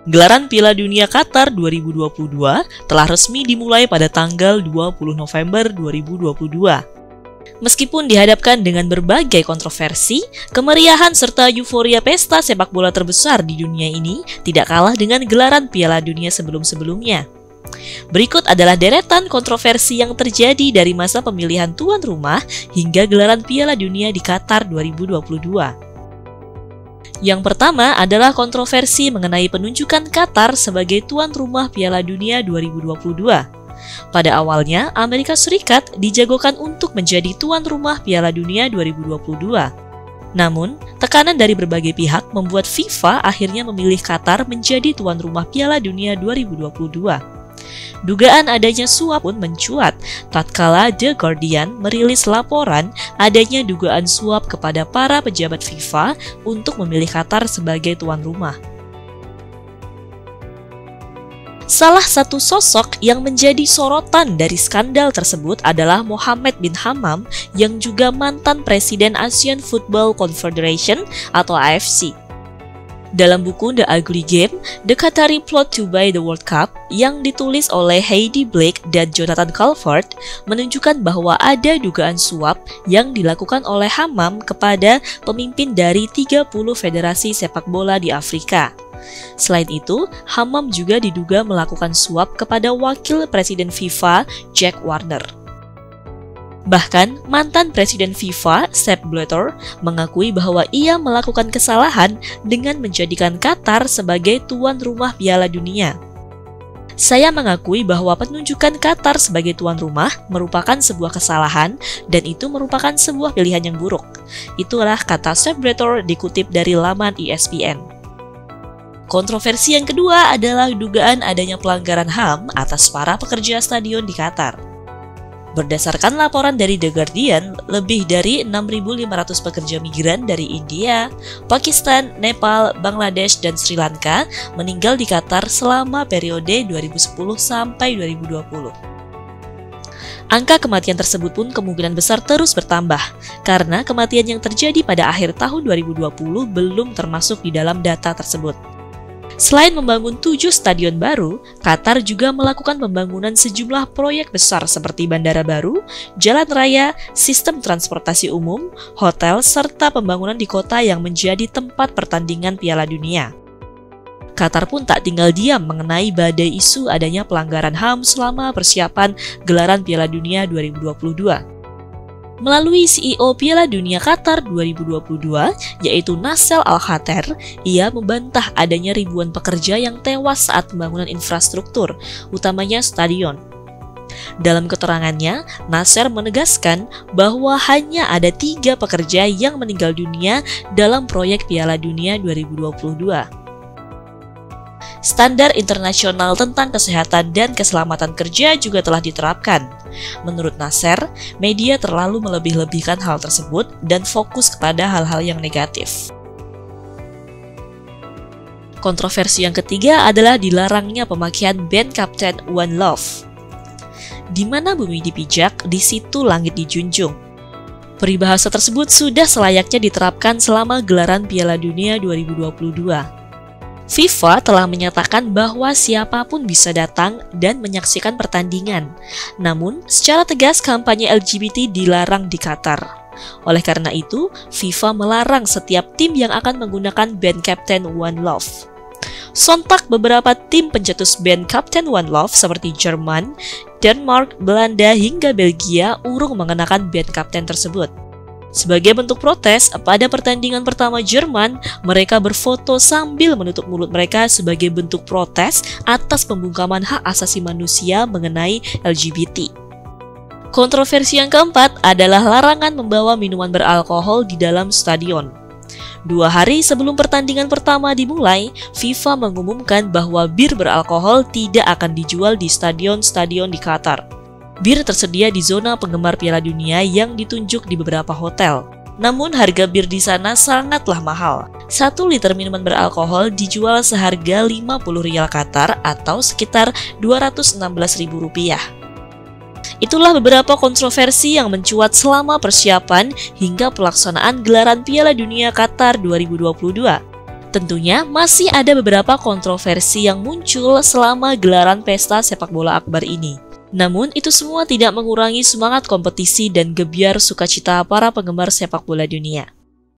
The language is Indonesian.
Gelaran Piala Dunia Qatar 2022 telah resmi dimulai pada tanggal 20 November 2022. Meskipun dihadapkan dengan berbagai kontroversi, kemeriahan serta euforia pesta sepak bola terbesar di dunia ini tidak kalah dengan gelaran Piala Dunia sebelum-sebelumnya. Berikut adalah deretan kontroversi yang terjadi dari masa pemilihan tuan rumah hingga gelaran Piala Dunia di Qatar 2022. Yang pertama adalah kontroversi mengenai penunjukan Qatar sebagai tuan rumah Piala Dunia 2022. Pada awalnya, Amerika Serikat dijagokan untuk menjadi tuan rumah Piala Dunia 2022. Namun, tekanan dari berbagai pihak membuat FIFA akhirnya memilih Qatar menjadi tuan rumah Piala Dunia 2022. Dugaan adanya suap pun mencuat tatkala The Guardian merilis laporan adanya dugaan suap kepada para pejabat FIFA untuk memilih Qatar sebagai tuan rumah. Salah satu sosok yang menjadi sorotan dari skandal tersebut adalah Mohammed bin Hammam yang juga mantan presiden Asian Football Confederation atau AFC. Dalam buku The Ugly Game, The Qatari Plot to Buy the World Cup yang ditulis oleh Heidi Blake dan Jonathan Calvert menunjukkan bahwa ada dugaan suap yang dilakukan oleh Hammam kepada pemimpin dari 30 federasi sepak bola di Afrika. Selain itu, Hammam juga diduga melakukan suap kepada wakil presiden FIFA, Jack Warner. Bahkan, mantan presiden FIFA, Sepp Blatter, mengakui bahwa ia melakukan kesalahan dengan menjadikan Qatar sebagai tuan rumah Piala Dunia. Saya mengakui bahwa penunjukan Qatar sebagai tuan rumah merupakan sebuah kesalahan dan itu merupakan sebuah pilihan yang buruk. Itulah kata Sepp Blatter dikutip dari laman ESPN. Kontroversi yang kedua adalah dugaan adanya pelanggaran HAM atas para pekerja stadion di Qatar. Berdasarkan laporan dari The Guardian, lebih dari 6.500 pekerja migran dari India, Pakistan, Nepal, Bangladesh, dan Sri Lanka meninggal di Qatar selama periode 2010 sampai 2020. Angka kematian tersebut pun kemungkinan besar terus bertambah, karena kematian yang terjadi pada akhir tahun 2020 belum termasuk di dalam data tersebut. Selain membangun 7 stadion baru, Qatar juga melakukan pembangunan sejumlah proyek besar seperti bandara baru, jalan raya, sistem transportasi umum, hotel, serta pembangunan di kota yang menjadi tempat pertandingan Piala Dunia. Qatar pun tak tinggal diam mengenai badai isu adanya pelanggaran HAM selama persiapan gelaran Piala Dunia 2022. Melalui CEO Piala Dunia Qatar 2022, yaitu Nasser Al-Khater, ia membantah adanya ribuan pekerja yang tewas saat pembangunan infrastruktur, utamanya stadion. Dalam keterangannya, Nasser menegaskan bahwa hanya ada 3 pekerja yang meninggal dunia dalam proyek Piala Dunia 2022. Standar internasional tentang kesehatan dan keselamatan kerja juga telah diterapkan. Menurut Nasser, media terlalu melebih-lebihkan hal tersebut dan fokus kepada hal-hal yang negatif. Kontroversi yang ketiga adalah dilarangnya pemakaian band Captain One Love. Di mana bumi dipijak, di situ langit dijunjung. Peribahasa tersebut sudah selayaknya diterapkan selama gelaran Piala Dunia 2022. FIFA telah menyatakan bahwa siapapun bisa datang dan menyaksikan pertandingan. Namun, secara tegas kampanye LGBT dilarang di Qatar. Oleh karena itu, FIFA melarang setiap tim yang akan menggunakan band Captain One Love. Sontak beberapa tim pencetus band Captain One Love seperti Jerman, Denmark, Belanda, hingga Belgia urung mengenakan band Captain tersebut. Sebagai bentuk protes, pada pertandingan pertama Jerman, mereka berfoto sambil menutup mulut mereka sebagai bentuk protes atas pembungkaman hak asasi manusia mengenai LGBT. Kontroversi yang keempat adalah larangan membawa minuman beralkohol di dalam stadion. 2 hari sebelum pertandingan pertama dimulai, FIFA mengumumkan bahwa bir beralkohol tidak akan dijual di stadion-stadion di Qatar. Bir tersedia di zona penggemar Piala Dunia yang ditunjuk di beberapa hotel. Namun harga bir di sana sangatlah mahal. 1 liter minuman beralkohol dijual seharga 50 rial Qatar atau sekitar Rp216.000. Itulah beberapa kontroversi yang mencuat selama persiapan hingga pelaksanaan gelaran Piala Dunia Qatar 2022. Tentunya masih ada beberapa kontroversi yang muncul selama gelaran pesta sepak bola akbar ini. Namun itu semua tidak mengurangi semangat kompetisi dan gebyar sukacita para penggemar sepak bola dunia.